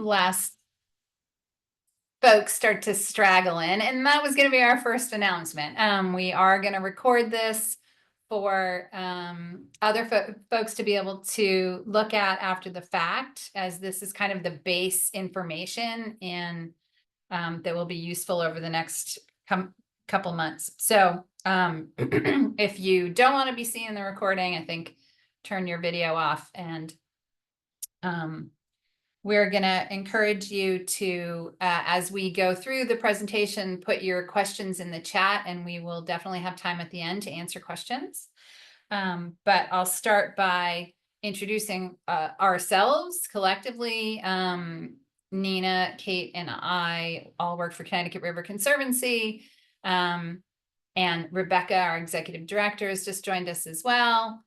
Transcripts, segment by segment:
last folks start to straggle in, and that was going to be our first announcement. We are going to record this for other folks to be able to look at after the fact, as this is kind of the base information and that will be useful over the next couple months. So if you don't want to be seeing the recording, I think turn your video off, and we're going to encourage you to, as we go through the presentation, put your questions in the chat, and we will definitely have time at the end to answer questions. But I'll start by introducing ourselves collectively. Nina, Kate, and I all work for Connecticut River Conservancy. And Rebecca, our executive director, has just joined us as well.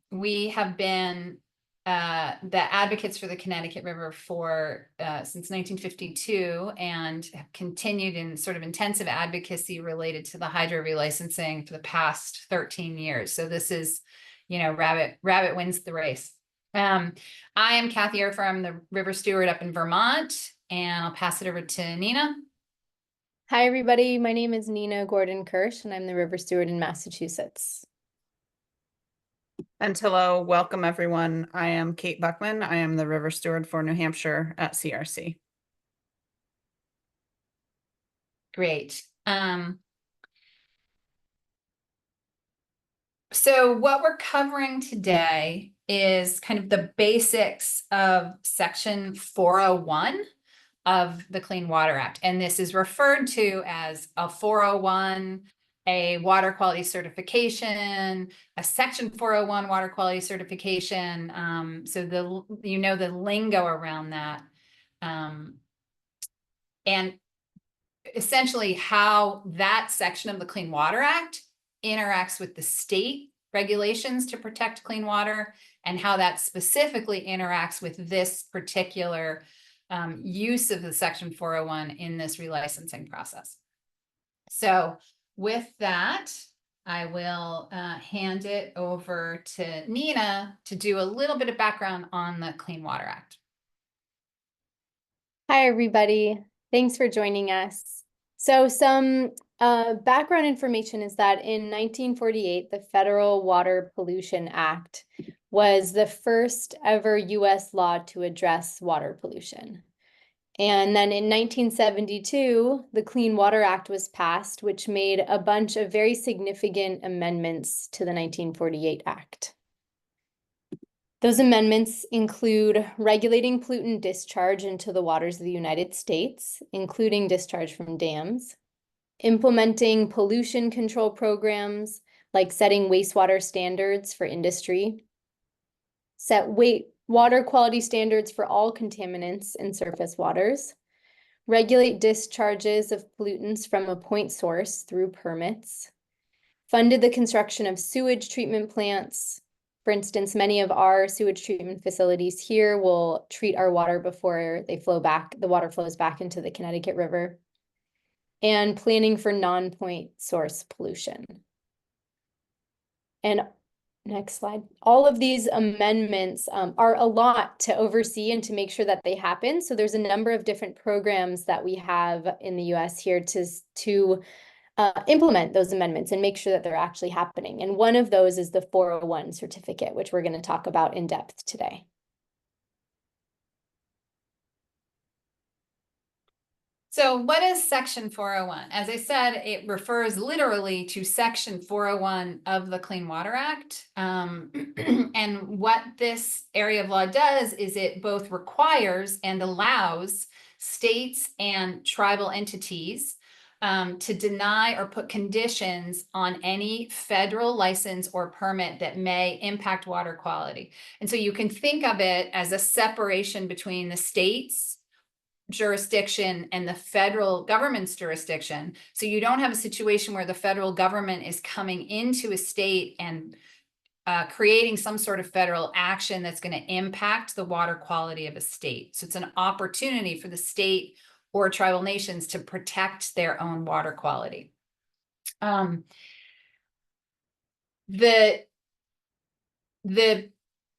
We have been the advocates for the Connecticut River for since 1952, and have continued in sort of intensive advocacy related to the hydro relicensing for the past 13 years. So this is, you know, rabbit wins the race. I am Kathy Erfer. I'm the river steward up in Vermont, and I'll pass it over to Nina. Hi, everybody. My name is Nina Gordon-Kirsch, and I'm the river steward in Massachusetts. And hello, welcome everyone. I am Kate Buckman. I am the river steward for New Hampshire at CRC. Great. So what we're covering today is kind of the basics of Section 401 of the Clean Water Act. And this is referred to as a 401, a water quality certification, a Section 401 water quality certification. So the lingo around that. And essentially how that section of the Clean Water Act interacts with the state regulations to protect clean water, and how that specifically interacts with this particular use of the Section 401 in this relicensing process. So with that, I will hand it over to Nina to do a little bit of background on the Clean Water Act. Hi, everybody. Thanks for joining us. So some background information is that in 1948, the Federal Water Pollution Act was the first ever U.S. law to address water pollution. And then in 1972, the Clean Water Act was passed, which made a bunch of very significant amendments to the 1948 Act. Those amendments include regulating pollutant discharge into the waters of the United States, including discharge from dams, implementing pollution control programs like setting wastewater standards for industry, set water quality standards for all contaminants in surface waters, regulate discharges of pollutants from a point source through permits, funded the construction of sewage treatment plants. For instance, many of our sewage treatment facilities here will treat our water before they flow back. The water flows back into the Connecticut River. And planning for non-point source pollution. And next slide. All of these amendments are a lot to oversee and to make sure that they happen. So there's a number of different programs that we have in the US here to implement those amendments and make sure that they're actually happening. And one of those is the 401 certificate, which we're going to talk about in depth today. So what is Section 401? As I said, it refers literally to Section 401 of the Clean Water Act. And what this area of law does is it both requires and allows states and tribal entities to deny or put conditions on any federal license or permit that may impact water quality. And so you can think of it as a separation between the state's jurisdiction and the federal government's jurisdiction. So you don't have a situation where the federal government is coming into a state and creating some sort of federal action that's going to impact the water quality of a state. So it's an opportunity for the state or tribal nations to protect their own water quality. The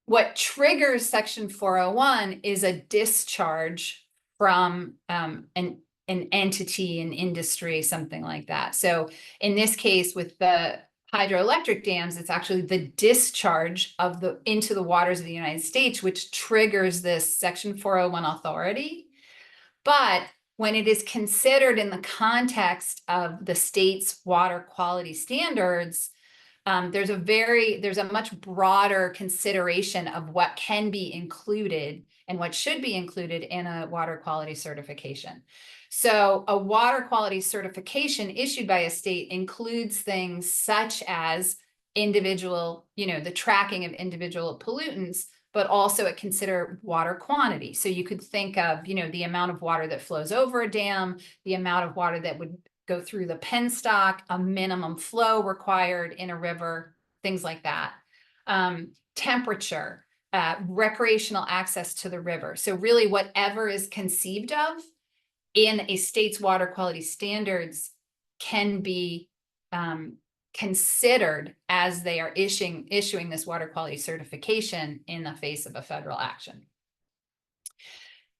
what triggers Section 401 is a discharge from an entity, an industry, something like that. So in this case, with the hydroelectric dams, it's actually the discharge of into the waters of the United States, which triggers this Section 401 authority. But when it is considered in the context of the state's water quality standards, there's a much broader consideration of what can be included and what should be included in a water quality certification. So a water quality certification issued by a state includes things such as individual, the tracking of individual pollutants, but also it consider water quantity. So you could think of, the amount of water that flows over a dam, the amount of water that would go through the penstock, a minimum flow required in a river, things like that. Temperature, recreational access to the river. So really whatever is conceived of in a state's water quality standards can be considered as they are issuing this water quality certification in the face of a federal action.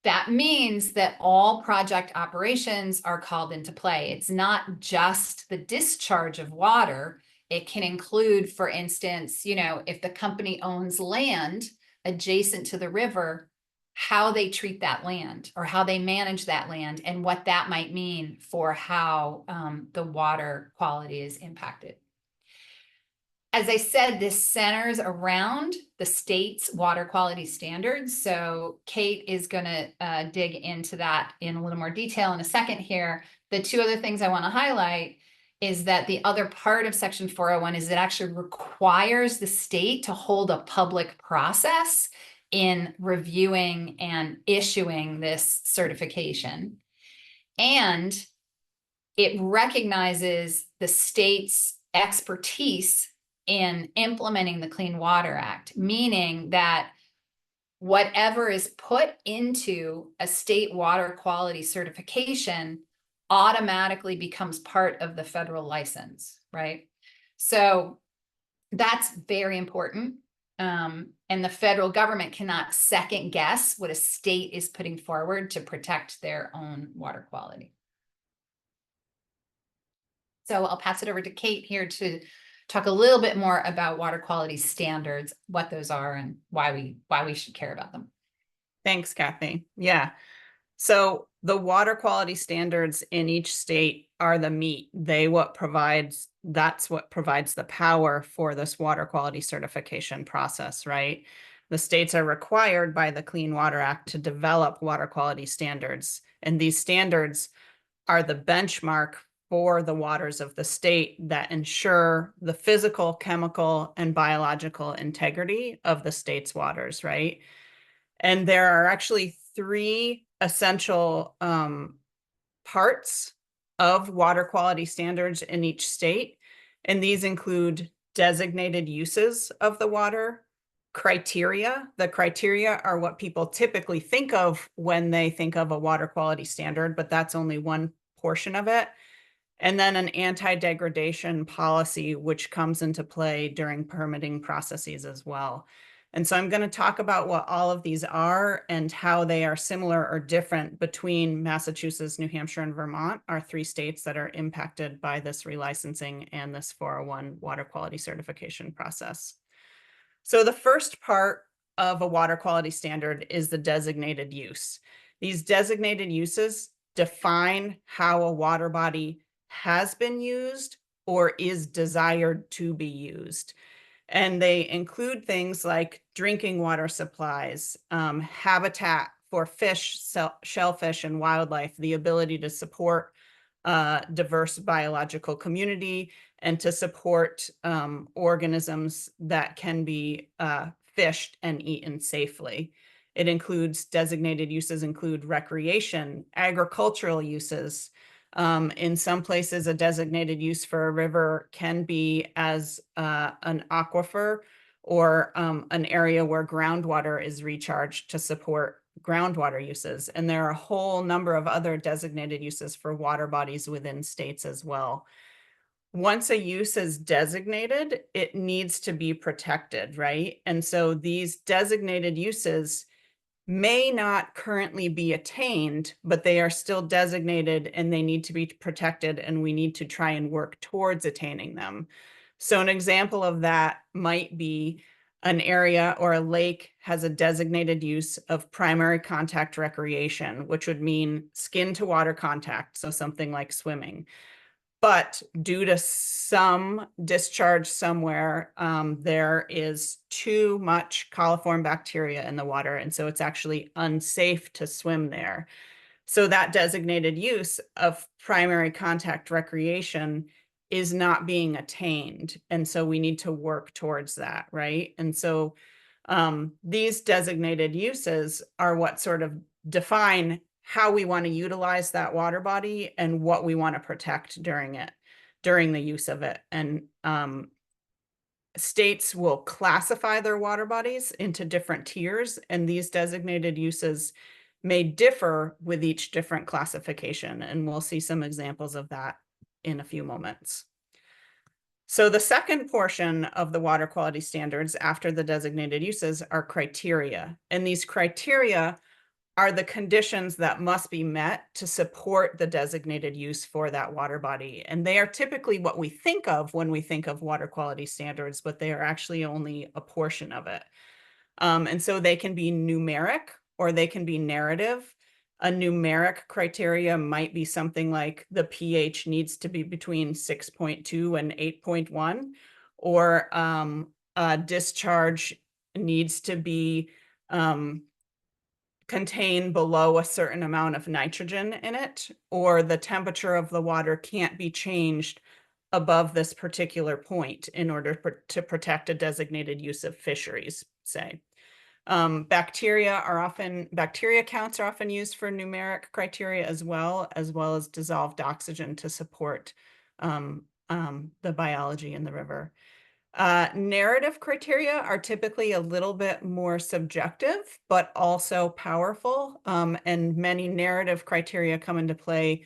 That means that all project operations are called into play. It's not just the discharge of water. It can include, for instance, if the company owns land adjacent to the river, how they treat that land or how they manage that land and what that might mean for how the water quality is impacted. As I said, this centers around the state's water quality standards. So Kate is going to dig into that in a little more detail in a second here. The two other things I want to highlight is that the other part of Section 401 is it actually requires the state to hold a public process in reviewing and issuing this certification. And it recognizes the state's expertise in implementing the Clean Water Act, meaning that whatever is put into a state water quality certification automatically becomes part of the federal license, right? So that's very important. And the federal government cannot second guess what a state is putting forward to protect their own water quality. So I'll pass it over to Kate here to talk a little bit more about water quality standards, what those are and why we should care about them. Thanks, Kathy. Yeah. So the water quality standards in each state are the meat. That's what provides the power for this water quality certification process, right? The states are required by the Clean Water Act to develop water quality standards. And these standards are the benchmark for the waters of the state that ensure the physical, chemical, and biological integrity of the state's waters, right? And there are actually three essential parts of water quality standards in each state. And these include designated uses of the water, criteria. The criteria are what people typically think of when they think of a water quality standard, but that's only one portion of it. And then an anti-degradation policy, which comes into play during permitting processes as well. And so I'm going to talk about what all of these are and how they are similar or different between Massachusetts, New Hampshire, and Vermont, our three states that are impacted by this relicensing and this 401 water quality certification process. So the first part of a water quality standard is the designated use. These designated uses define how a water body has been used or is desired to be used. And they include things like drinking water supplies, habitat for fish, shellfish, and wildlife, the ability to support diverse biological community and to support organisms that can be fished and eaten safely. It includes designated uses include recreation, agricultural uses. In some places, a designated use for a river can be as an aquifer or an area where groundwater is recharged to support groundwater uses. And there are a whole number of other designated uses for water bodies within states as well. once a use is designated, it needs to be protected, right? And so these designated uses may not currently be attained, but they are still designated and they need to be protected, and we need to try and work towards attaining them. So an example of that might be an area or a lake has a designated use of primary contact recreation, which would mean skin to water contact, so something like swimming. But due to some discharge somewhere, there is too much coliform bacteria in the water, and so it's actually unsafe to swim there. So that designated use of primary contact recreation is not being attained, and so we need to work towards that, right? And so these designated uses are what sort of define how we want to utilize that water body and what we want to protect during the use of it. And states will classify their water bodies into different tiers, and these designated uses may differ with each different classification. And we'll see some examples of that in a few moments. So the second portion of the water quality standards after the designated uses are criteria. And these criteria are the conditions that must be met to support the designated use for that water body. And they are typically what we think of when we think of water quality standards, but they are actually only a portion of it. And so they can be numeric or they can be narrative. A numeric criteria might be something like the pH needs to be between 6.2 and 8.1, or discharge needs to be contain below a certain amount of nitrogen in it, or the temperature of the water can't be changed above this particular point in order to protect a designated use of fisheries, say. Bacteria counts are often used for numeric criteria as well as dissolved oxygen to support the biology in the river. Narrative criteria are typically a little bit more subjective, but also powerful. And many narrative criteria come into play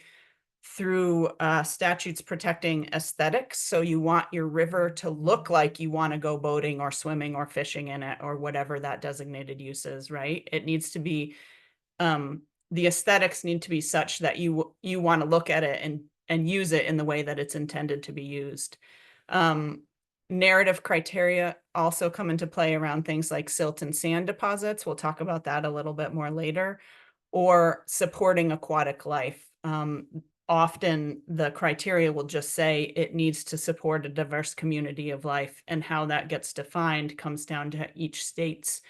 through statutes protecting aesthetics. So you want your river to look like you want to go boating or swimming or fishing in it, or whatever that designated use is, right? It needs to be, the aesthetics need to be such that you want to look at it and use it in the way that it's intended to be used. Narrative criteria also come into play around things like silt and sand deposits. We'll talk about that a little bit more later, or supporting aquatic life. Often the criteria will just say it needs to support a diverse community of life, and how that gets defined comes down to each state's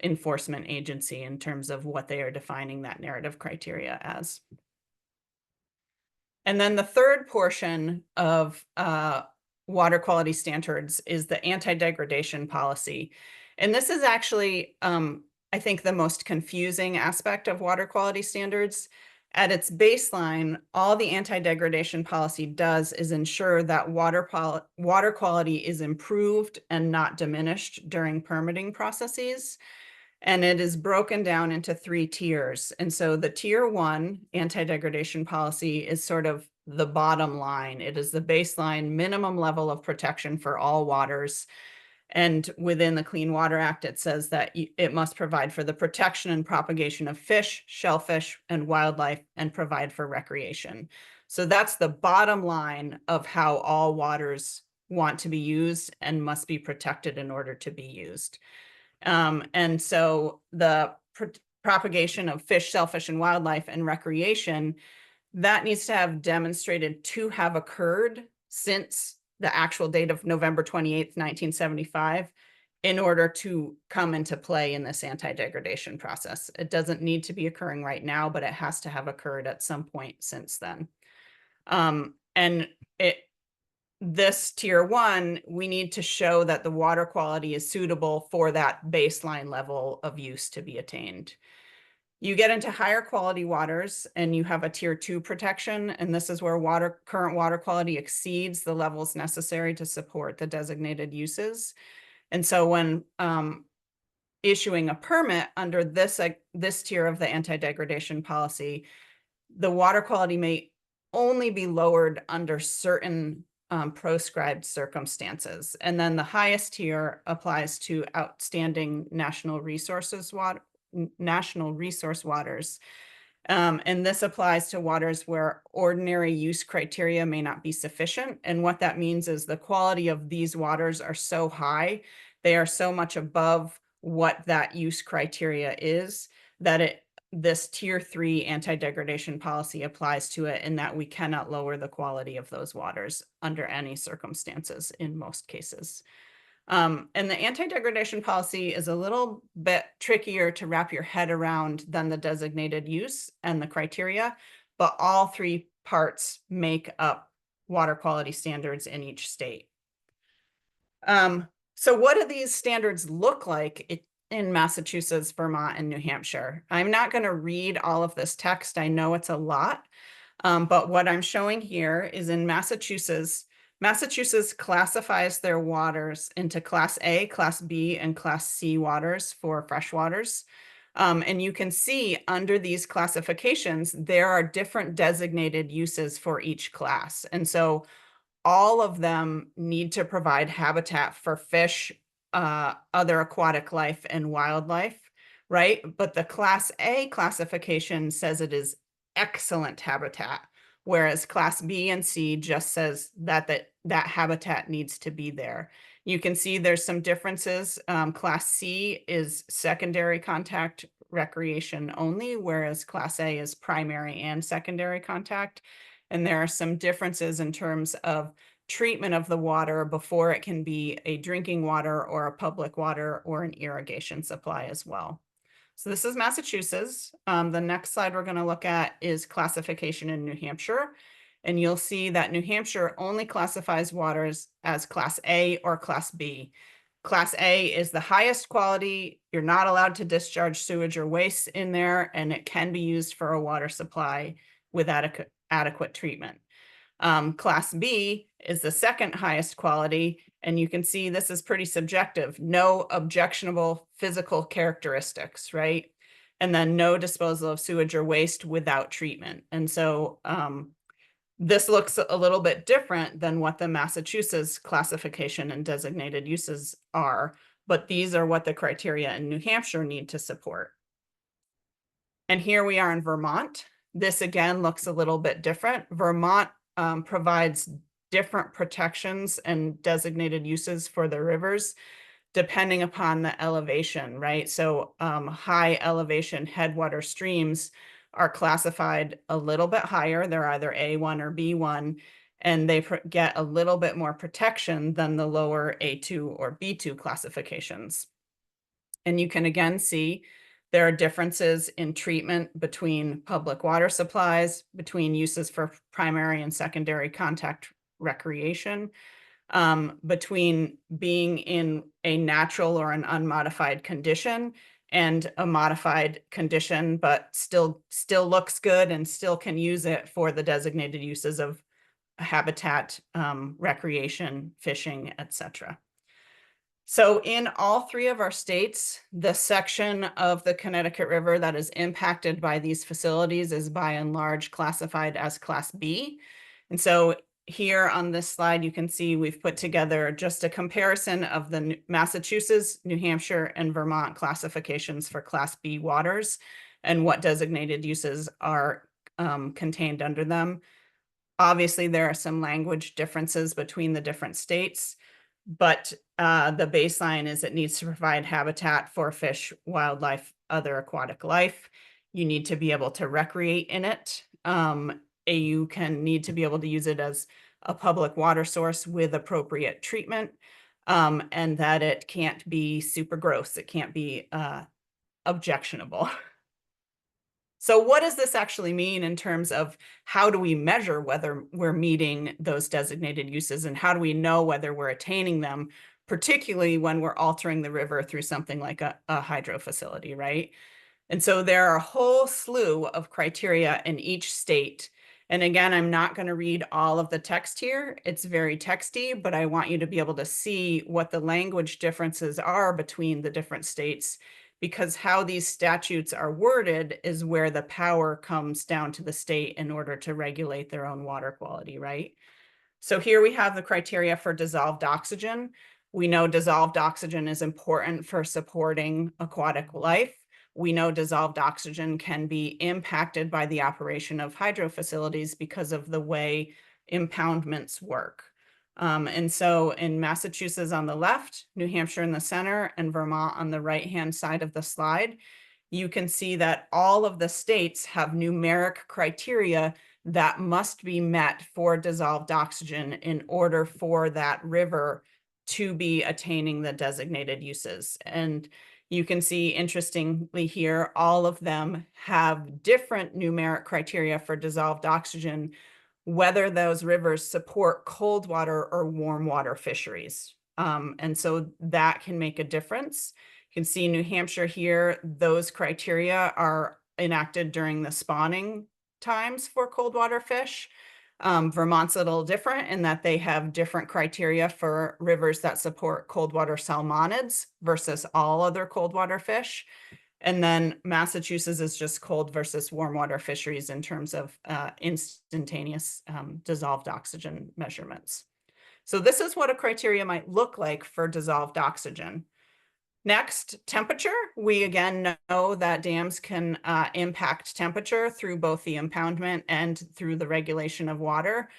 enforcement agency in terms of what they are defining that narrative criteria as. And then the third portion of water quality standards is the anti-degradation policy. And this is actually, I think, the most confusing aspect of water quality standards. At its baseline, all the anti-degradation policy does is ensure that water quality is improved and not diminished during permitting processes. And it is broken down into 3 tiers. And so the tier 1 anti-degradation policy is sort of the bottom line. It is the baseline minimum level of protection for all waters. And within the Clean Water Act, it says that it must provide for the protection and propagation of fish, shellfish, and wildlife, and provide for recreation. So that's the bottom line of how all waters want to be used and must be protected in order to be used. And so the propagation of fish, shellfish, and wildlife and recreation, that needs to have demonstrated to have occurred since the actual date of November 28th, 1975, in order to come into play in this anti-degradation process. It doesn't need to be occurring right now, but it has to have occurred at some point since then. And this tier 1, we need to show that the water quality is suitable for that baseline level of use to be attained. You get into higher quality waters and you have a tier 2 protection, and this is where current water quality exceeds the levels necessary to support the designated uses. And so when issuing a permit under this tier of the anti-degradation policy, the water quality may only be lowered under certain proscribed circumstances. And then the highest tier applies to outstanding national resource waters. And this applies to waters where ordinary use criteria may not be sufficient. And what that means is the quality of these waters are so high, they are so much above what that use criteria is, that this tier 3 anti-degradation policy applies to it, in that we cannot lower the quality of those waters under any circumstances in most cases. And the anti-degradation policy is a little bit trickier to wrap your head around than the designated use and the criteria, but all three parts make up water quality standards in each state. So what do these standards look like in Massachusetts, Vermont, and New Hampshire? I'm not going to read all of this text. I know it's a lot, but what I'm showing here is in Massachusetts, Massachusetts classifies their waters into Class A, Class B, and Class C waters for freshwaters. And you can see under these classifications, there are different designated uses for each class. And so all of them need to provide habitat for fish, other aquatic life, and wildlife, right? But the Class A classification says it is excellent habitat, whereas Class B and C just says that habitat needs to be there. You can see there's some differences. Class C is secondary contact recreation only, whereas Class A is primary and secondary contact. And there are some differences in terms of treatment of the water before it can be a drinking water or a public water or an irrigation supply as well. So this is Massachusetts. The next slide we're going to look at is classification in New Hampshire. And you'll see that New Hampshire only classifies waters as Class A or Class B. Class A is the highest quality. You're not allowed to discharge sewage or waste in there, and it can be used for a water supply with adequate treatment. Class B is the second highest quality, and you can see this is pretty subjective. No objectionable physical characteristics, right? And then no disposal of sewage or waste without treatment. And so this looks a little bit different than what the Massachusetts classification and designated uses are, but these are what the criteria in New Hampshire need to support. And here we are in Vermont. This again looks a little bit different. Vermont provides different protections and designated uses for the rivers depending upon the elevation, right? So high elevation headwater streams are classified a little bit higher. They're either A1 or B1, and they get a little bit more protection than the lower A2 or B2 classifications. And you can again see there are differences in treatment between public water supplies, between uses for primary and secondary contact recreation, between being in a natural or an unmodified condition and a modified condition, but still looks good and still can use it for the designated uses of habitat, recreation, fishing, etc. So in all three of our states, the section of the Connecticut River that is impacted by these facilities is by and large classified as Class B. And so here on this slide, you can see we've put together just a comparison of the Massachusetts, New Hampshire, and Vermont classifications for Class B waters and what designated uses are contained under them. Obviously, there are some language differences between the different states, but the baseline is it needs to provide habitat for fish, wildlife, other aquatic life. You need to be able to recreate in it. You need to be able to use it as a public water source with appropriate treatment, and that it can't be super gross. It can't be objectionable. So what does this actually mean in terms of how do we measure whether we're meeting those designated uses, and how do we know whether we're attaining them, particularly when we're altering the river through something like a hydro facility, right? And so there are a whole slew of criteria in each state. And again, I'm not going to read all of the text here. It's very texty, but I want you to be able to see what the language differences are between the different states, because how these statutes are worded is where the power comes down to the state in order to regulate their own water quality, right? So here we have the criteria for dissolved oxygen. We know dissolved oxygen is important for supporting aquatic life. We know dissolved oxygen can be impacted by the operation of hydro facilities because of the way impoundments work. And so in Massachusetts on the left, New Hampshire in the center, and Vermont on the right-hand side of the slide, you can see that all of the states have numeric criteria that must be met for dissolved oxygen in order for that river to be attaining the designated uses. And you can see, interestingly here, all of them have different numeric criteria for dissolved oxygen, whether those rivers support cold water or warm water fisheries. And so that can make a difference. You can see New Hampshire here, those criteria are enacted during the spawning times for cold water fish. Vermont's a little different in that they have different criteria for rivers that support cold water salmonids versus all other cold water fish. And then Massachusetts is just cold versus warm water fisheries in terms of instantaneous dissolved oxygen measurements. So this is what a criteria might look like for dissolved oxygen. Next, temperature. We again know that dams can impact temperature through both the impoundment and through the regulation of water.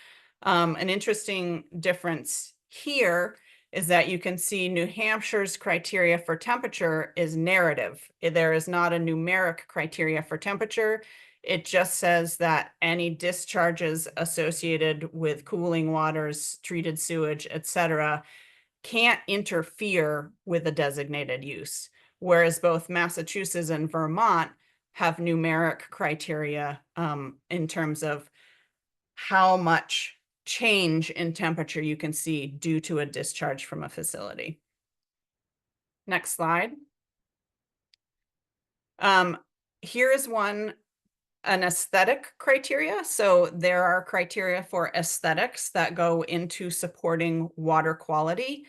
An interesting difference here is that you can see New Hampshire's criteria for temperature is narrative. There is not a numeric criteria for temperature. It just says that any discharges associated with cooling waters, treated sewage, etc., can't interfere with a designated use, whereas both Massachusetts and Vermont have numeric criteria in terms of how much change in temperature you can see due to a discharge from a facility. Next slide. Here is an aesthetic criteria. So there are criteria for aesthetics that go into supporting water quality.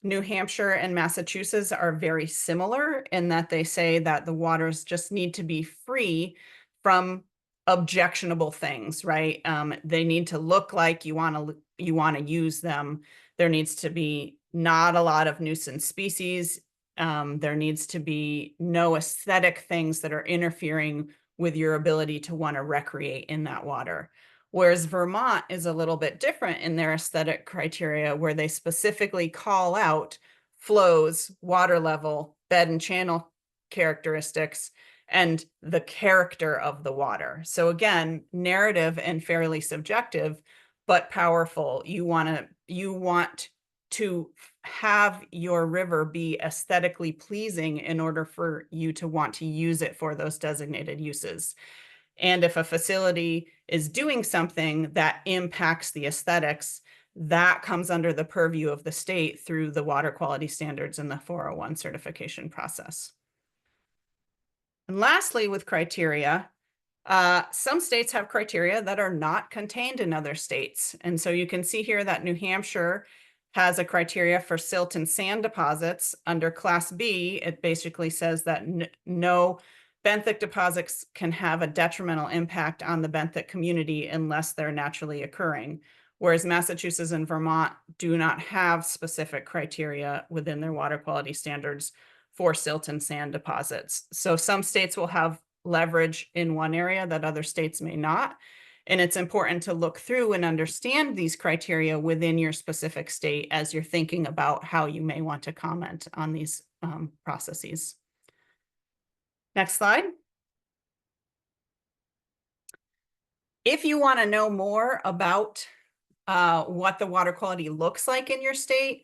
New Hampshire and Massachusetts are very similar in that they say that the waters just need to be free from objectionable things, right? They need to look like you want to use them. There needs to be not a lot of nuisance species. There needs to be no aesthetic things that are interfering with your ability to want to recreate in that water. Whereas Vermont is a little bit different in their aesthetic criteria, where they specifically call out flows, water level, bed and channel characteristics, and the character of the water. So again, narrative and fairly subjective, but powerful. You want to have your river be aesthetically pleasing in order for you to want to use it for those designated uses. And if a facility is doing something that impacts the aesthetics, that comes under the purview of the state through the water quality standards and the 401 certification process. And lastly, with criteria, some states have criteria that are not contained in other states. And so you can see here that New Hampshire has a criteria for silt and sand deposits. Under Class B, it basically says that no benthic deposits can have a detrimental impact on the benthic community unless they're naturally occurring, whereas Massachusetts and Vermont do not have specific criteria within their water quality standards for silt and sand deposits. So some states will have leverage in one area that other states may not. And it's important to look through and understand these criteria within your specific state as you're thinking about how you may want to comment on these processes. Next slide. If you want to know more about what the water quality looks like in your state,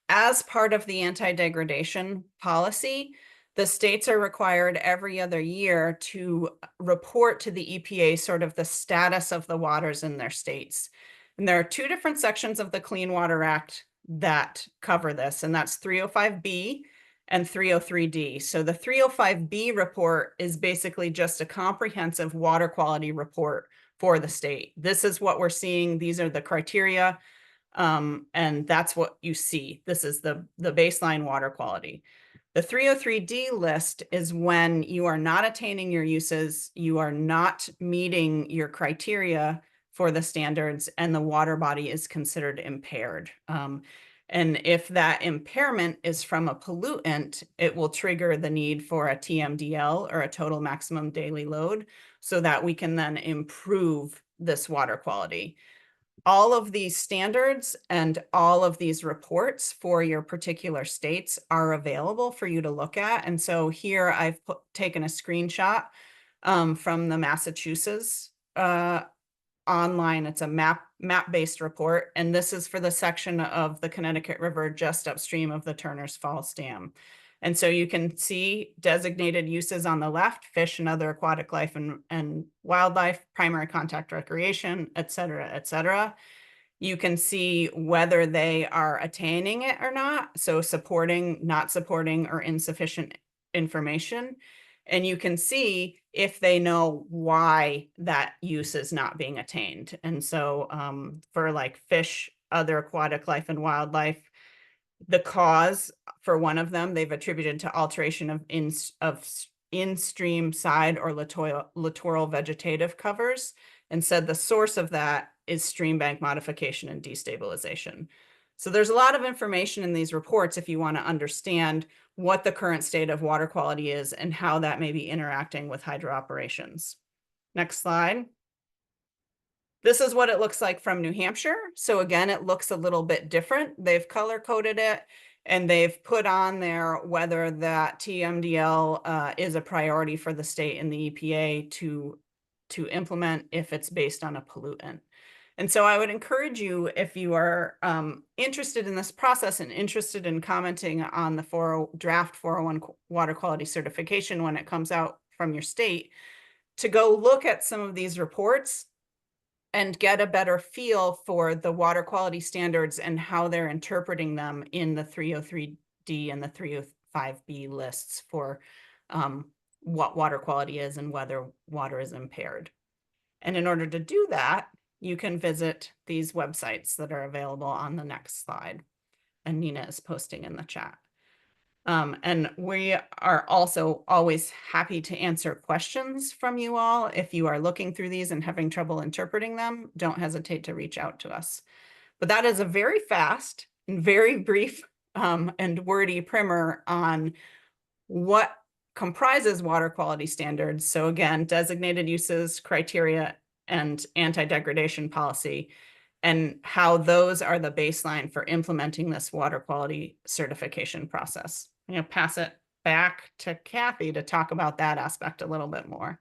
as part of the anti-degradation policy, the states are required every other year to report to the EPA sort of the status of the waters in their states. And there are two different sections of the Clean Water Act that cover this, and that's 305B and 303D. So the 305B report is basically just a comprehensive water quality report for the state. This is what we're seeing. These are the criteria, and that's what you see. This is the baseline water quality. The 303D list is when you are not attaining your uses, you are not meeting your criteria for the standards and the water body is considered impaired. And if that impairment is from a pollutant, it will trigger the need for a TMDL, or a total maximum daily load, so that we can then improve this water quality. All of these standards and all of these reports for your particular states are available for you to look at. And so here I've taken a screenshot from the Massachusetts online. It's a map-based report, and this is for the section of the Connecticut River just upstream of the Turner's Falls Dam. And so you can see designated uses on the left: fish and other aquatic life and wildlife, primary contact recreation, et cetera, et cetera. You can see whether they are attaining it or not, so supporting, not supporting, or insufficient information. And you can see if they know why that use is not being attained. And so for like fish, other aquatic life and wildlife, the cause for one of them, they've attributed to alteration of in-stream side or littoral vegetative covers, and said the source of that is stream bank modification and destabilization. So there's a lot of information in these reports if you want to understand what the current state of water quality is and how that may be interacting with hydro operations. Next slide. This is what it looks like from New Hampshire. So again, it looks a little bit different. They've color coded it, and they've put on there whether that TMDL is a priority for the state and the EPA to implement if it's based on a pollutant. And so I would encourage you, if you are interested in this process and interested in commenting on the draft 401 water quality certification when it comes out from your state, to go look at some of these reports and get a better feel for the water quality standards and how they're interpreting them in the 303D and the 305B lists for what water quality is and whether water is impaired. And in order to do that, you can visit these websites that are available on the next slide, and Nina is posting in the chat. And we are also always happy to answer questions from you all. If you are looking through these and having trouble interpreting them, don't hesitate to reach out to us. But that is a very fast and very brief and wordy primer on what comprises water quality standards. So again, designated uses, criteria, and anti-degradation policy, and how those are the baseline for implementing this water quality certification process. I'm going to pass it back to Kathy to talk about that aspect a little bit more.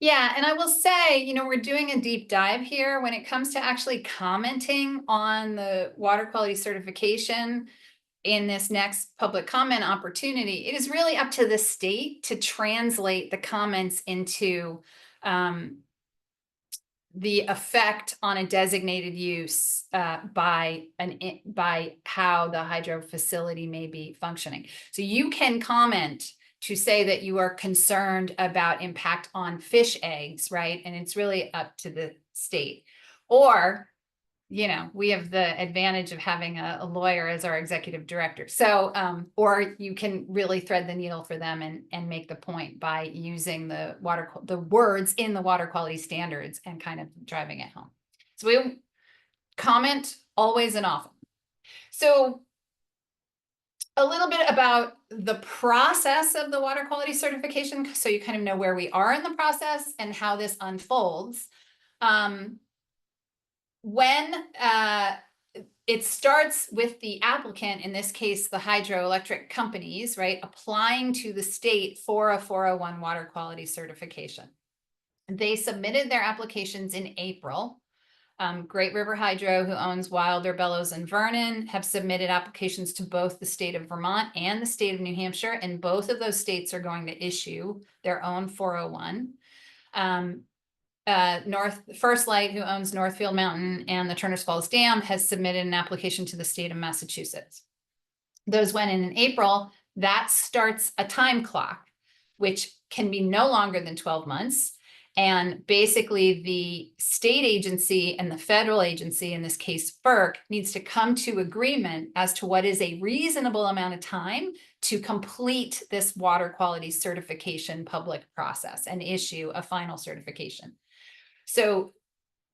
Yeah, and I will say, you know, we're doing a deep dive here when it comes to actually commenting on the water quality certification in this next public comment opportunity. It is really up to the state to translate the comments into the effect on a designated use by how the hydro facility may be functioning. So you can comment to say that you are concerned about impact on fish eggs, right? And it's really up to the state. Or, you know, we have the advantage of having a lawyer as our executive director. So, or you can really thread the needle for them and make the point by using the words in the water quality standards and kind of driving it home. So we comment always and often. So a little bit about the process of the water quality certification, so you kind of know where we are in the process and how this unfolds. When it starts with the applicant, in this case, the hydroelectric companies, right, applying to the state for a 401 water quality certification. They submitted their applications in April. Great River Hydro, who owns Wilder, Bellows, and Vernon, have submitted applications to both the state of Vermont and the state of New Hampshire, and both of those states are going to issue their own 401. First Light, who owns Northfield Mountain and the Turner's Falls Dam, has submitted an application to the state of Massachusetts. Those went in April. That starts a time clock, which can be no longer than 12 months. And basically the state agency and the federal agency, in this case FERC, needs to come to agreement as to what is a reasonable amount of time to complete this water quality certification public process and issue a final certification. So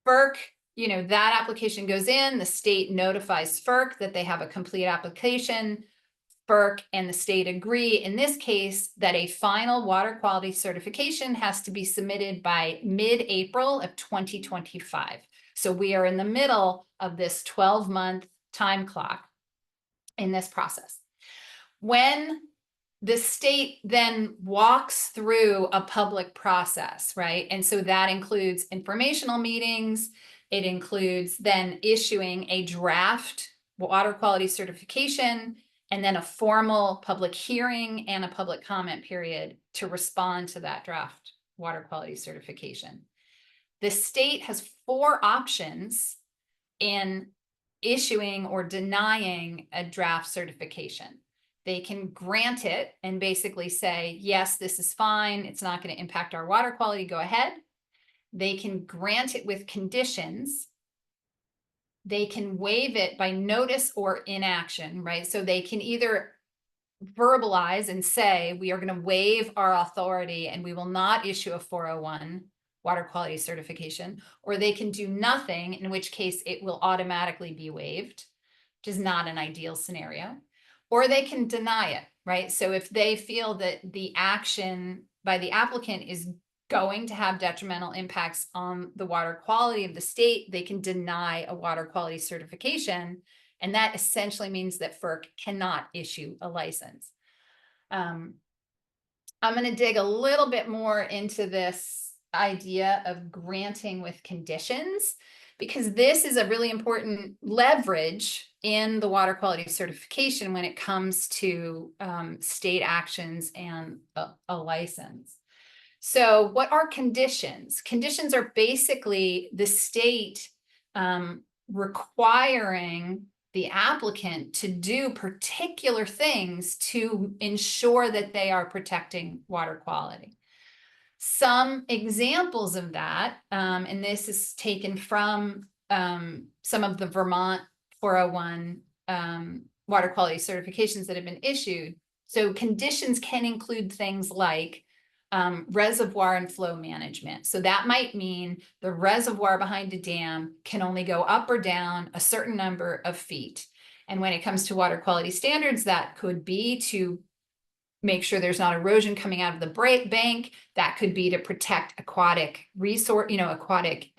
FERC, you know, that application goes in, the state notifies FERC that they have a complete application. FERC and the state agree in this case that a final water quality certification has to be submitted by mid-April of 2025. So we are in the middle of this 12-month time clock in this process. When the state then walks through a public process, right? And so that includes informational meetings. It includes then issuing a draft water quality certification, and then a formal public hearing and a public comment period to respond to that draft water quality certification. The state has 4 options in issuing or denying a draft certification. They can grant it and basically say, yes, this is fine. It's not going to impact our water quality. Go ahead. They can grant it with conditions. They can waive it by notice or inaction, right? So they can either verbalize and say, we are going to waive our authority and we will not issue a 401 water quality certification, or they can do nothing, in which case it will automatically be waived, which is not an ideal scenario, or they can deny it, right? So if they feel that the action by the applicant is going to have detrimental impacts on the water quality of the state, they can deny a water quality certification. And that essentially means that FERC cannot issue a license. I'm going to dig a little bit more into this idea of granting with conditions, because this is a really important leverage in the water quality certification when it comes to state actions and a license. So what are conditions? Conditions are basically the state requiring the applicant to do particular things to ensure that they are protecting water quality. Some examples of that, and this is taken from some of the Vermont 401 water quality certifications that have been issued. So conditions can include things like reservoir and flow management. So that might mean the reservoir behind a dam can only go up or down a certain number of feet. And when it comes to water quality standards, that could be to make sure there's not erosion coming out of the bank. That could be to protect aquatic resource, aquatic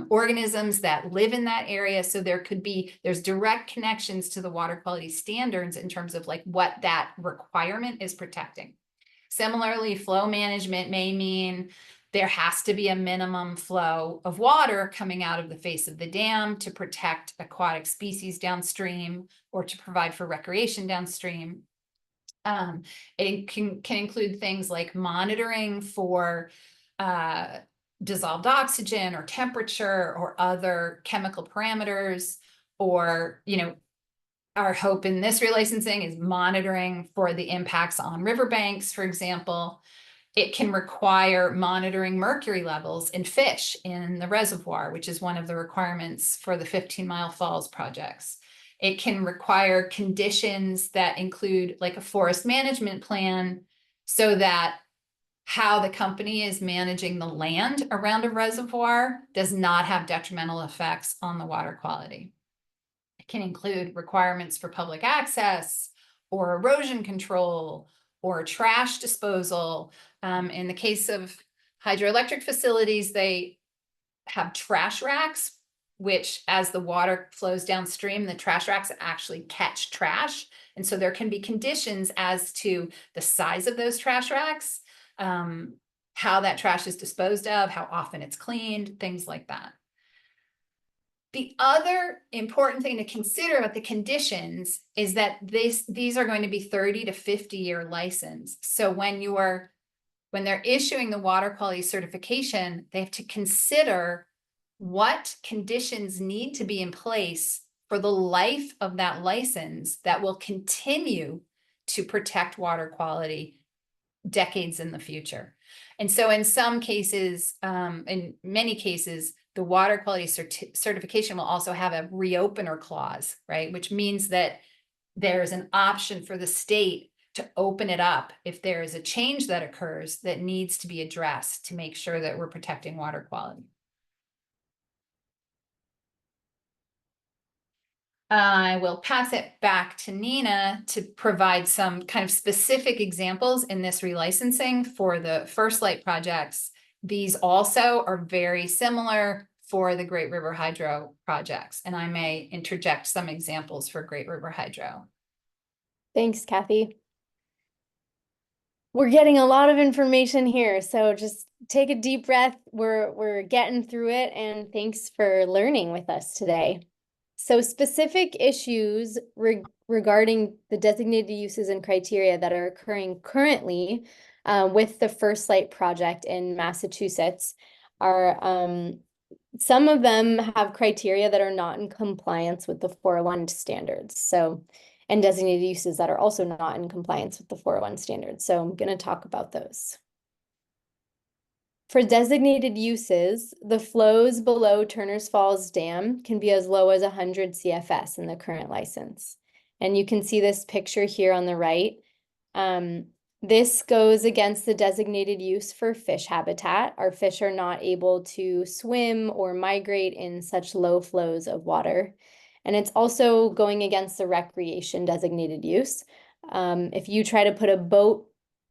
organisms that live in that area. So there's direct connections to the water quality standards in terms of like what that requirement is protecting. Similarly, flow management may mean there has to be a minimum flow of water coming out of the face of the dam to protect aquatic species downstream or to provide for recreation downstream. It can include things like monitoring for dissolved oxygen or temperature or other chemical parameters, or, our hope in this relicensing is monitoring for the impacts on riverbanks, for example. It can require monitoring mercury levels in fish in the reservoir, which is one of the requirements for the 15 Mile Falls projects. It can require conditions that include like a forest management plan so that how the company is managing the land around a reservoir does not have detrimental effects on the water quality. It can include requirements for public access or erosion control or trash disposal. In the case of hydroelectric facilities, they have trash racks, which as the water flows downstream, the trash racks actually catch trash. And so there can be conditions as to the size of those trash racks, how that trash is disposed of, how often it's cleaned, things like that. The other important thing to consider about the conditions is that these are going to be 30 to 50-year license. So when they're issuing the water quality certification, they have to consider what conditions need to be in place for the life of that license that will continue to protect water quality decades in the future. And so in some cases, in many cases, the water quality certification will also have a reopener clause, right? Which means that there's an option for the state to open it up if there is a change that occurs that needs to be addressed to make sure that we're protecting water quality. I will pass it back to Nina to provide some kind of specific examples in this relicensing for the First Light projects. These also are very similar for the Great River Hydro projects, and I may interject some examples for Great River Hydro. Thanks, Kathy. We're getting a lot of information here, so just take a deep breath. We're getting through it, and thanks for learning with us today. So specific issues regarding the designated uses and criteria that are occurring currently with the First Light project in Massachusetts are some of them have criteria that are not in compliance with the 401 standards. So, and designated uses that are also not in compliance with the 401 standards. So I'm going to talk about those. For designated uses, the flows below Turner's Falls Dam can be as low as 100 CFS in the current license. And you can see this picture here on the right. This goes against the designated use for fish habitat. Our fish are not able to swim or migrate in such low flows of water. And it's also going against the recreation designated use. If you try to put a boat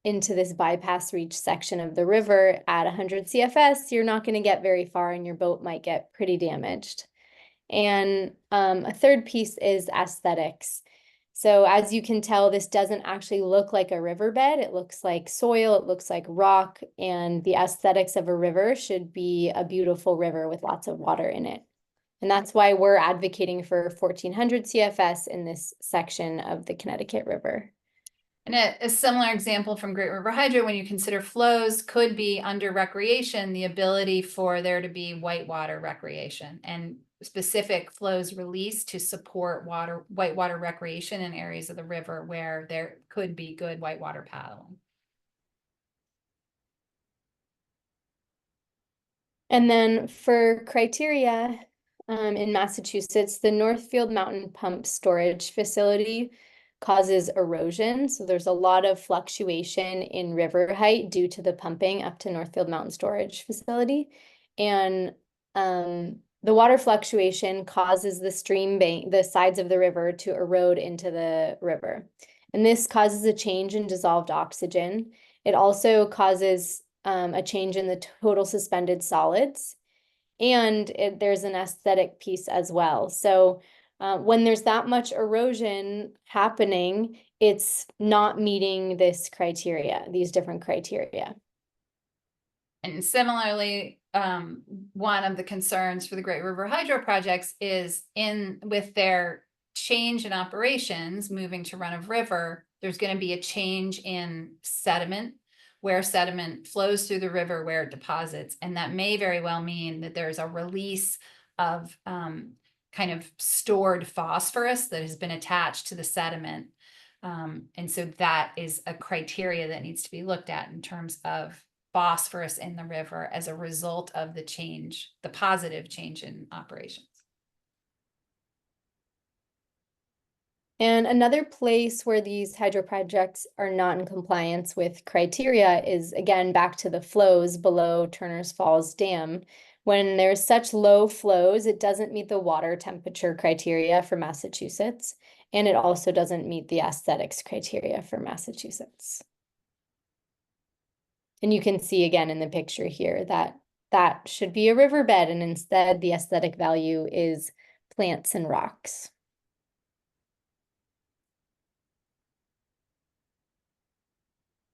into this bypass reach section of the river at 100 CFS, you're not going to get very far and your boat might get pretty damaged. And a third piece is aesthetics. So as you can tell, this doesn't actually look like a riverbed. It looks like soil, it looks like rock, and the aesthetics of a river should be a beautiful river with lots of water in it. And that's why we're advocating for 1400 CFS in this section of the Connecticut River. And a similar example from Great River Hydro, when you consider flows, could be under recreation, the ability for there to be whitewater recreation and specific flows released to support whitewater recreation in areas of the river where there could be good whitewater paddling. And then for criteria in Massachusetts, the Northfield Mountain Pump Storage Facility causes erosion. So there's a lot of fluctuation in river height due to the pumping up to Northfield Mountain Storage Facility. And the water fluctuation causes the stream bank, the sides of the river, to erode into the river. And this causes a change in dissolved oxygen. It also causes a change in the total suspended solids. And there's an aesthetic piece as well. So when there's that much erosion happening, it's not meeting this criteria, these different criteria. And similarly, one of the concerns for the Great River Hydro projects is with their change in operations, moving to run of river, there's going to be a change in sediment, where sediment flows through the river, where it deposits. And that may very well mean that there's a release of kind of stored phosphorus that has been attached to the sediment. And so that is a criteria that needs to be looked at in terms of phosphorus in the river as a result of the change, the positive change in operations. And another place where these hydro projects are not in compliance with criteria is, again, back to the flows below Turner's Falls Dam. When there's such low flows, it doesn't meet the water temperature criteria for Massachusetts, and it also doesn't meet the aesthetics criteria for Massachusetts. And you can see again in the picture here that that should be a riverbed, and instead the aesthetic value is plants and rocks.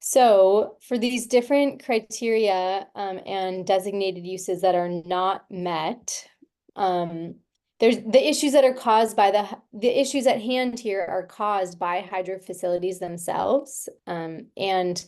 So for these different criteria and designated uses that are not met, there's the issues that are caused by the issues at hand here are caused by hydro facilities themselves. And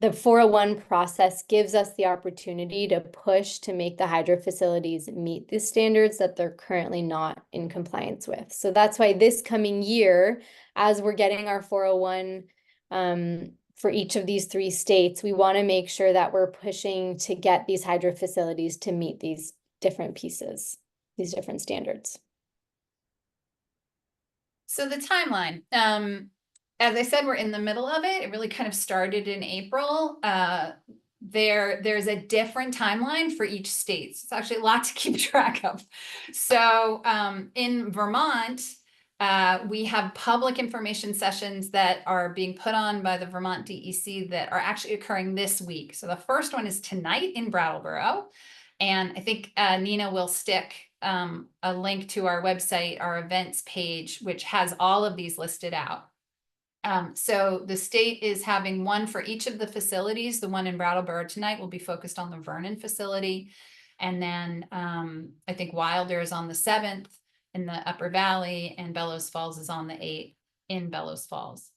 the 401 process gives us the opportunity to push to make the hydro facilities meet the standards that they're currently not in compliance with. So that's why this coming year, as we're getting our 401 for each of these 3 states, we want to make sure that we're pushing to get these hydro facilities to meet these different pieces, these different standards. So the timeline, as I said, we're in the middle of it. It really kind of started in April. There's a different timeline for each state. So it's actually a lot to keep track of. So in Vermont, We have public information sessions that are being put on by the Vermont DEC that are actually occurring this week. So the first one is tonight in Brattleboro. And I think Nina will stick a link to our website, our events page, which has all of these listed out. So the state is having one for each of the facilities. The one in Brattleboro tonight will be focused on the Vernon facility. And then I think Wilder is on the 7th in the Upper Valley, and Bellows Falls is on the 8th in Bellows Falls.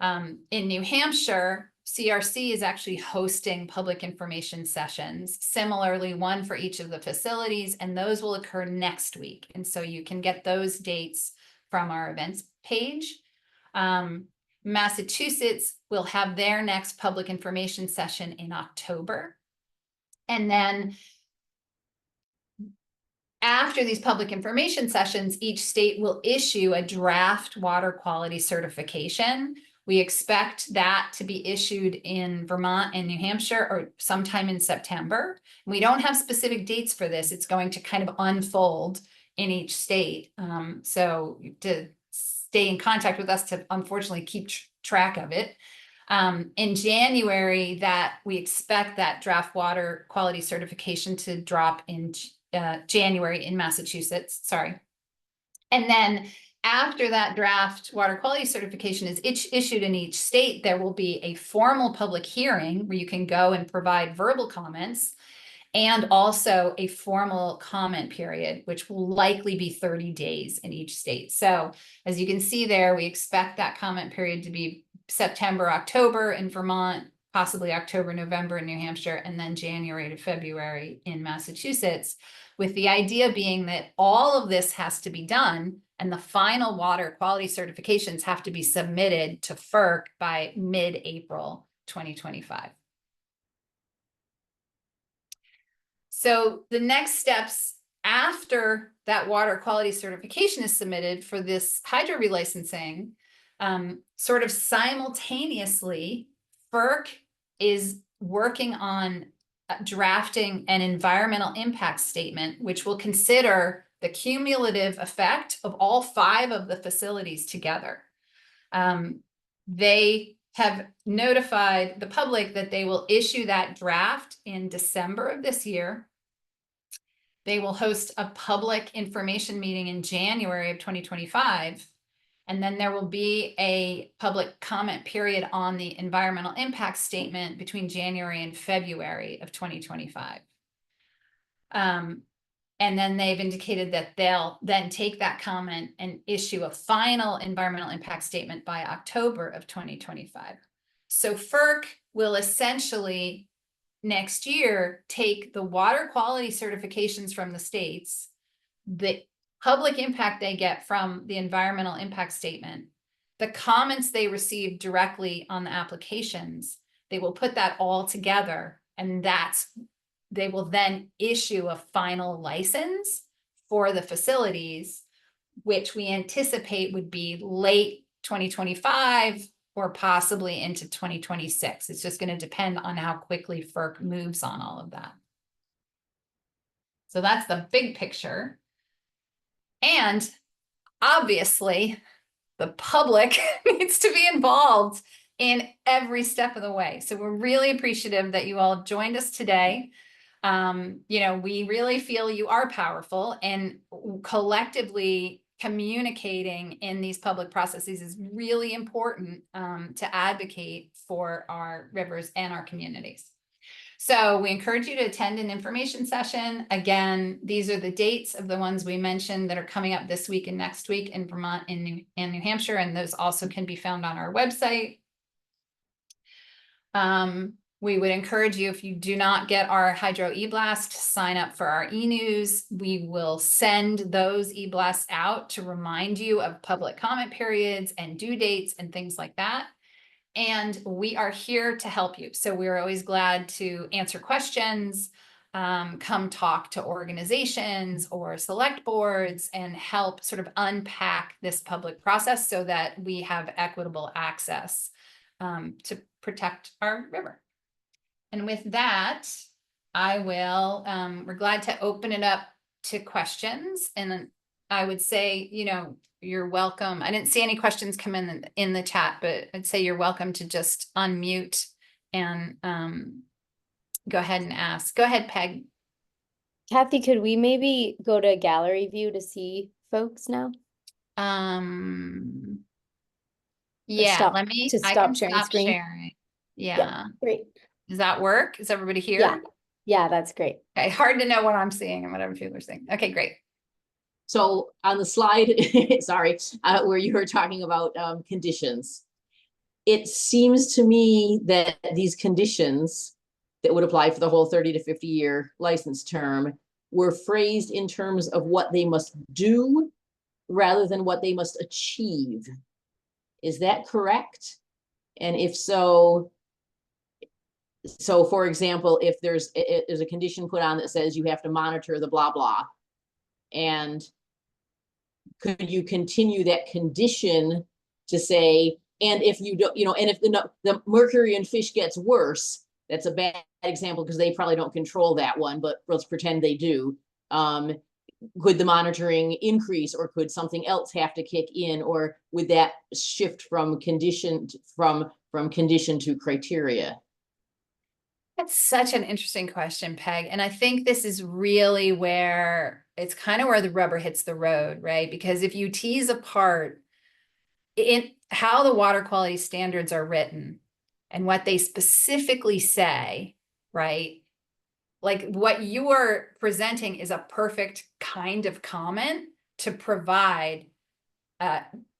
In New Hampshire, CRC is actually hosting public information sessions, similarly one for each of the facilities, and those will occur next week. And so you can get those dates from our events page. Massachusetts will have their next public information session in October. And then after these public information sessions, each state will issue a draft water quality certification. We expect that to be issued in Vermont and New Hampshire or sometime in September. We don't have specific dates for this. It's going to kind of unfold in each state. So to stay in contact with us to unfortunately keep track of it. In January, that we expect that draft water quality certification to drop in January in Massachusetts, sorry. And then after that draft water quality certification is issued in each state, there will be a formal public hearing where you can go and provide verbal comments, and also a formal comment period, which will likely be 30 days in each state. So as you can see there, we expect that comment period to be September, October in Vermont, possibly October, November in New Hampshire, and then January to February in Massachusetts, with the idea being that all of this has to be done and the final water quality certifications have to be submitted to FERC by mid-April 2025. So the next steps after that water quality certification is submitted for this hydro relicensing, sort of simultaneously, FERC is working on drafting an environmental impact statement, which will consider the cumulative effect of all 5 of the facilities together. They have notified the public that they will issue that draft in December of this year. They will host a public information meeting in January of 2025. And then there will be a public comment period on the environmental impact statement between January and February of 2025. And then they've indicated that they'll then take that comment and issue a final environmental impact statement by October of 2025. So FERC will essentially next year take the water quality certifications from the states, the public impact they get from the environmental impact statement, the comments they receive directly on the applications, they will put that all together, and they will then issue a final license for the facilities, which we anticipate would be late 2025 or possibly into 2026. It's just going to depend on how quickly FERC moves on all of that. So that's the big picture. And obviously, the public needs to be involved in every step of the way. So we're really appreciative that you all joined us today. We really feel you are powerful, and collectively communicating in these public processes is really important to advocate for our rivers and our communities. So we encourage you to attend an information session. Again, these are the dates of the ones we mentioned that are coming up this week and next week in Vermont and New Hampshire, and those also can be found on our website. We would encourage you, if you do not get our Hydro e-blast, sign up for our e-news. We will send those e-blasts out to remind you of public comment periods and due dates and things like that. And we are here to help you. So we're always glad to answer questions, come talk to organizations or select boards and help sort of unpack this public process so that we have equitable access to protect our river. And with that, we're glad to open it up to questions. And I would say, you know, you're welcome. I didn't see any questions come in the chat, but I'd say you're welcome to just unmute and go ahead and ask. Go ahead, Peg. Kathy, could we maybe go to gallery view to see folks now? Yeah, stop- let me, to I stop can sharing stop screen? sharing. Yeah. Great. Does that work? Is everybody here? Yeah. Yeah, that's great. Okay, hard to know what I'm seeing and whatever people are saying. Okay, great. So on the slide, sorry, where you were talking about conditions, it seems to me that these conditions that would apply for the whole 30 to 50 year license term were phrased in terms of what they must do rather than what they must achieve. Is that correct? And if so, for example, if there's a condition put on that says you have to monitor the blah blah, and could you continue that condition to say, and if you don't, you know, and if the mercury in fish gets worse, that's a bad example because they probably don't control that one, but let's pretend they do. Could the monitoring increase, or could something else have to kick in, or would that shift from condition from condition to criteria? That's such an interesting question, Peg. And I think this is really where it's kind of where the rubber hits the road, right? Because if you tease apart in how the water quality standards are written and what they specifically say, right? Like what you are presenting is a perfect kind of comment to provide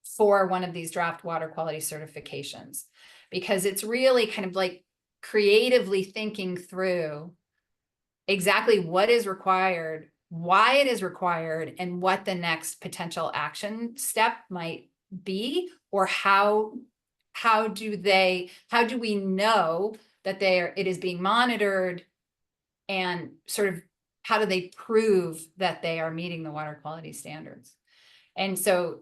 for one of these draft water quality certifications, because it's really kind of like creatively thinking through exactly what is required, why it is required, and what the next potential action step might be, or how do we know that it is being monitored, and sort of how do they prove that they are meeting the water quality standards. And so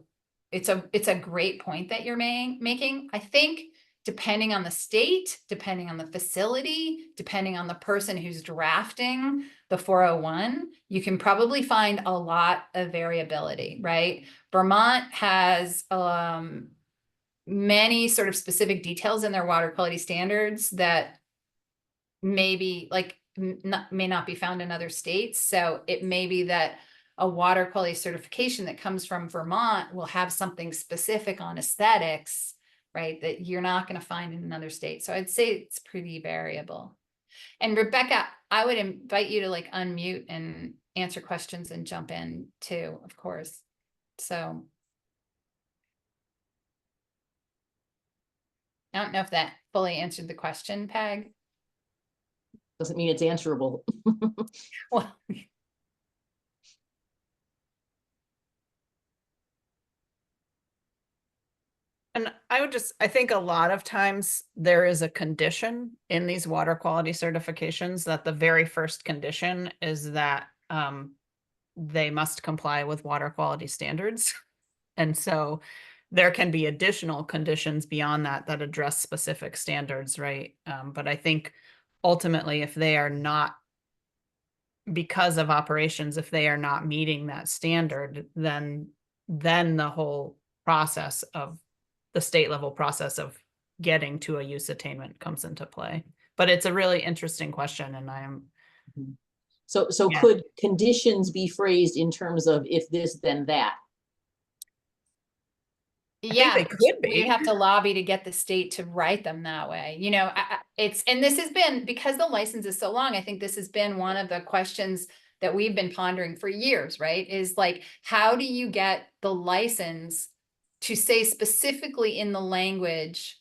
it's a great point that you're making. I think depending on the state, depending on the facility, depending on the person who's drafting the 401, you can probably find a lot of variability, right? Vermont has many sort of specific details in their water quality standards that maybe like may not be found in other states. So it may be that a water quality certification that comes from Vermont will have something specific on aesthetics, right, that you're not going to find in another state. So I'd say it's pretty variable. And Rebecca, I would invite you to like unmute and answer questions and jump in too, of course. So I don't know if that fully answered the question, Peg. Doesn't mean it's answerable. Well, And I think a lot of times there is a condition in these water quality certifications that the very first condition is that they must comply with water quality standards. And so there can be additional conditions beyond that that address specific standards, right? But I think ultimately, if they are not, because of operations, if they are not meeting that standard, then the whole process of the state level process of getting to a use attainment comes into play. But it's a really interesting question, and I am. So Yeah. Could conditions be phrased in terms of if this, then that? Yeah, they could be. we have to lobby to get the state to write them that way. You know, and this has been, because the license is so long, I think this has been one of the questions that we've been pondering for years, right? Is like, how do you get the license to say specifically in the language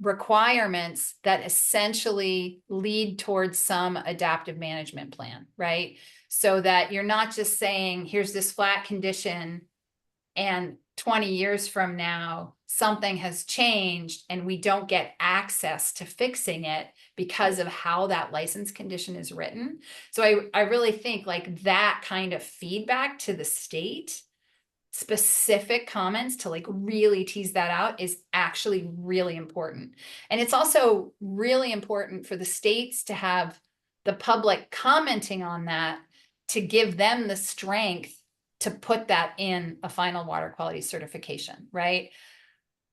requirements that essentially lead towards some adaptive management plan, right? So that you're not just saying, here's this flat condition, and 20 years from now, something has changed and we don't get access to fixing it because of how that license condition is written. So I really think like that kind of feedback to the state, specific comments to like really tease that out, is actually really important. And it's also really important for the states to have the public commenting on that, to give them the strength to put that in a final water quality certification, right?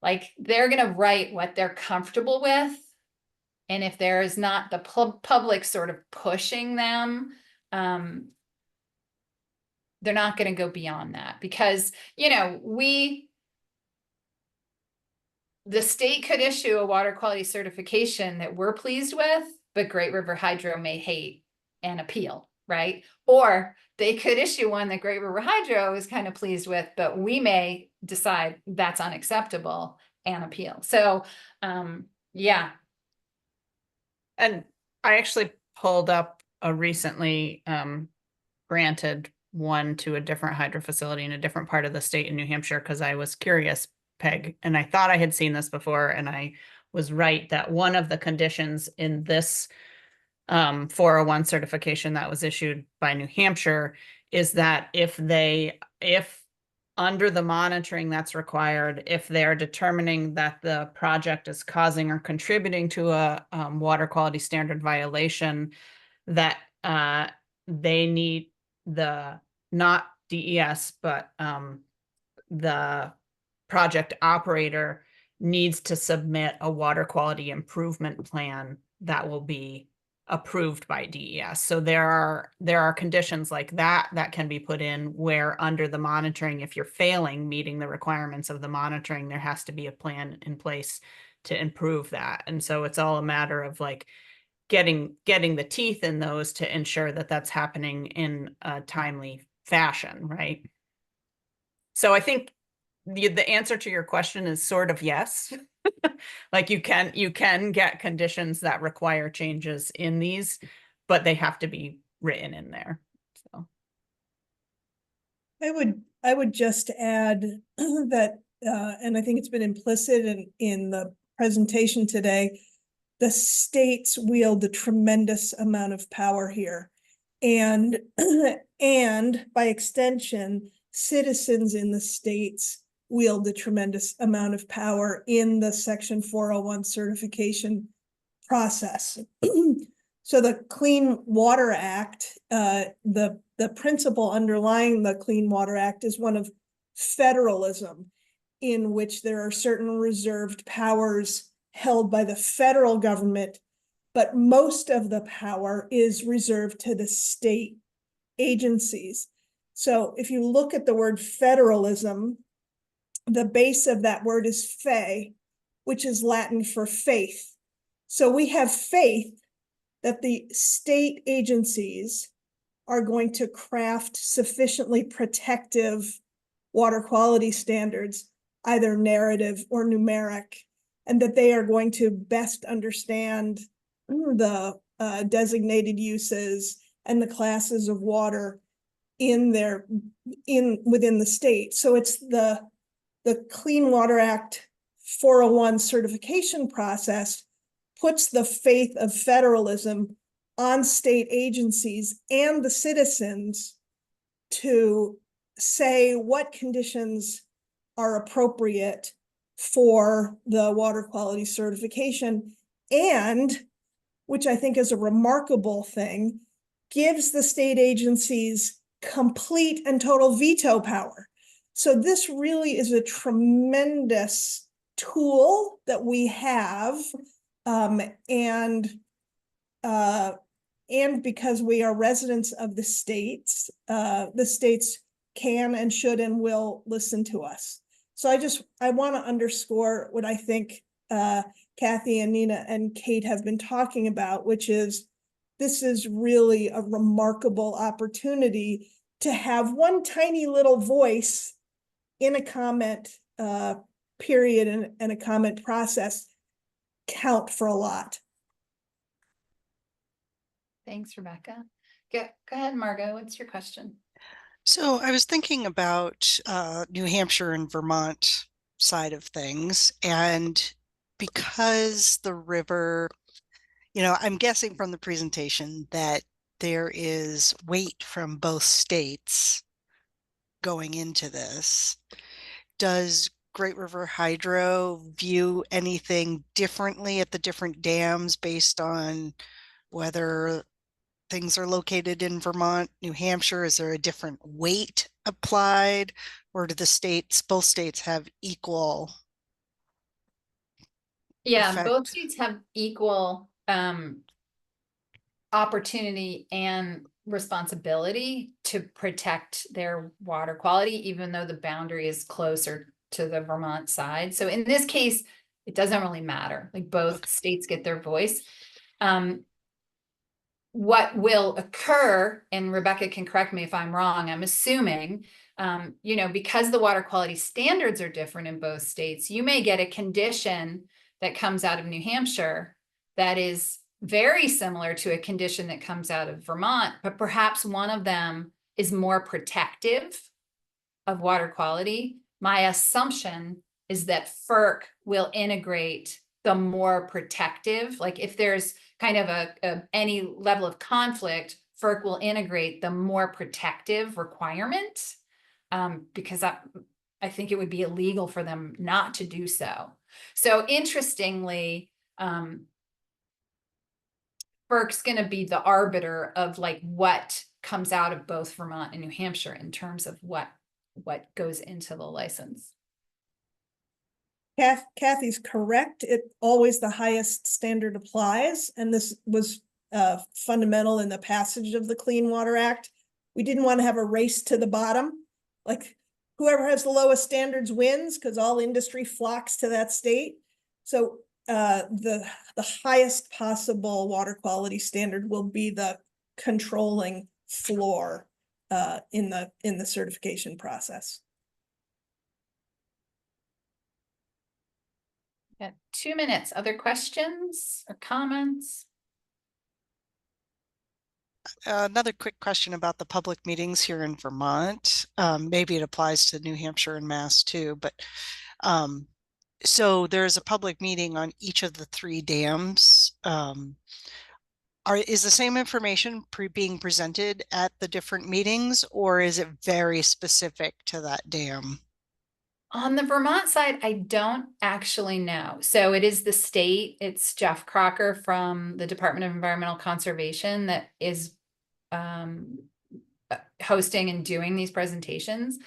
Like they're going to write what they're comfortable with. And if there is not the public sort of pushing them, they're not going to go beyond that because, you know, the state could issue a water quality certification that we're pleased with, but Great River Hydro may hate and appeal, right? Or they could issue one that Great River Hydro is kind of pleased with, but we may decide that's unacceptable and appeal. So, yeah. And I actually pulled up a recently granted one to a different hydro facility in a different part of the state in New Hampshire because I was curious, Peg, and I thought I had seen this before, and I was right that one of the conditions in this 401 certification that was issued by New Hampshire is that if under the monitoring that's required, if they're determining that the project is causing or contributing to a water quality standard violation, that they need not DES, but the project operator needs to submit a water quality improvement plan that will be approved by DES. So there are conditions like that can be put in where under the monitoring, if you're failing meeting the requirements of the monitoring, there has to be a plan in place to improve that. And so it's all a matter of like getting the teeth in those to ensure that that's happening in a timely fashion, right? So I think the answer to your question is sort of yes. Like you can get conditions that require changes in these, but they have to be written in there. So I would just add that, and I think it's been implicit in the presentation today, the states wield a tremendous amount of power here. And, and by extension, citizens in the states wield a tremendous amount of power in the Section 401 certification process. So the Clean Water Act, the principle underlying the Clean Water Act is one of federalism, in which there are certain reserved powers held by the federal government, but most of the power is reserved to the state agencies. So if you look at the word federalism, the base of that word is fe, which is Latin for faith. So we have faith that the state agencies are going to craft sufficiently protective water quality standards, either narrative or numeric, and that they are going to best understand the designated uses and the classes of water within the state. So it's the Clean Water Act 401 certification process puts the faith of federalism on state agencies and the citizens to say what conditions are appropriate for the water quality certification, and, which I think is a remarkable thing, gives the state agencies complete and total veto power. So this really is a tremendous tool that we have, and because we are residents of the states can and should and will listen to us. So I want to underscore what I think Kathy and Nina and Kate have been talking about, which is this is really a remarkable opportunity to have one tiny little voice in a comment period and a comment process count for a lot. Thanks, Rebecca. Go ahead, Margot. What's your question? So I was thinking about New Hampshire and Vermont side of things, and because the river, I'm guessing from the presentation that there is weight from both states going into this. Does Great River Hydro view anything differently at the different dams based on whether things are located in Vermont, New Hampshire? Is there a different weight applied, or do both states have equal Yeah, both effect? states have equal opportunity and responsibility to protect their water quality, even though the boundary is closer to the Vermont side. So in this case, it doesn't really matter. Like both Okay. states get their voice. What will occur, and Rebecca can correct me if I'm wrong, I'm assuming, you know, because the water quality standards are different in both states, you may get a condition that comes out of New Hampshire that is very similar to a condition that comes out of Vermont, but perhaps one of them is more protective of water quality. My assumption is that FERC will integrate the more protective, like if there's kind of any level of conflict, FERC will integrate the more protective requirement, because I think it would be illegal for them not to do so. So interestingly, FERC's going to be the arbiter of like what comes out of both Vermont and New Hampshire in terms of what goes into the license. Kathy's correct. It always the highest standard applies, and this was fundamental in the passage of the Clean Water Act. We didn't want to have a race to the bottom, like whoever has the lowest standards wins, because all industry flocks to that state. So the highest possible water quality standard will be the controlling floor in the certification process. Got 2 minutes. Other questions or comments? Another quick question about the public meetings here in Vermont. Maybe it applies to New Hampshire and Mass too, but so there's a public meeting on each of the 3 dams. Is the same information being presented at the different meetings, or is it very specific to that dam? On the Vermont side, I don't actually know. So it is the state, it's Jeff Crocker from the Department of Environmental Conservation that is hosting and doing these presentations.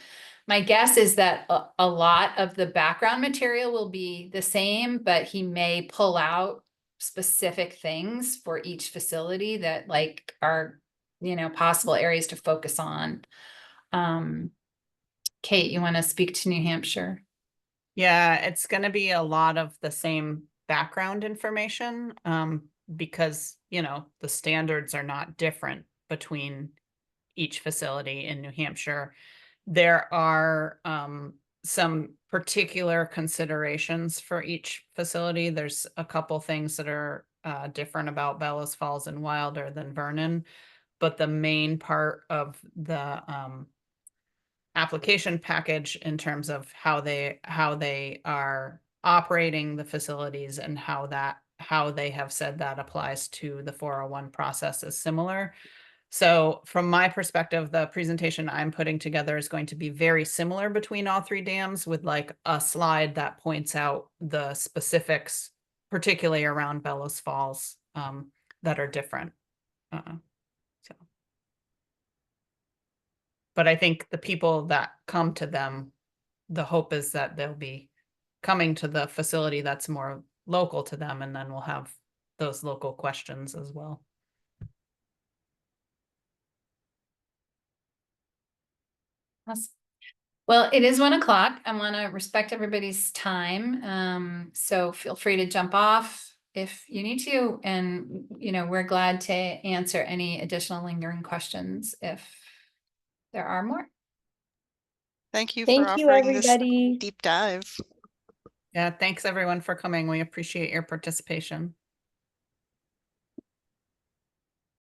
My guess is that a lot of the background material will be the same, but he may pull out specific things for each facility that like are, you know, possible areas to focus on. Kate, you want to speak to New Hampshire? Yeah, it's going to be a lot of the same background information, because, you know, the standards are not different between each facility in New Hampshire. There are some particular considerations for each facility. There's a couple things that are different about Bellows Falls and Wilder than Vernon, but the main part of the application package in terms of how they are operating the facilities and how they have said that applies to the 401 process is similar. So from my perspective, the presentation I'm putting together is going to be very similar between all 3 dams, with like a slide that points out the specifics, particularly around Bellows Falls, that are different. But I think the people that come to them, the hope is that they'll be coming to the facility that's more local to them, and then we'll have those local questions as well. Awesome. Well, it is 1 o'clock. I want to respect everybody's time. So feel free to jump off if you need to. And, you know, we're glad to answer any additional lingering questions if there are more. Thank you Thank for you, offering this everybody. deep dive. Yeah, thanks everyone for coming. We appreciate your participation.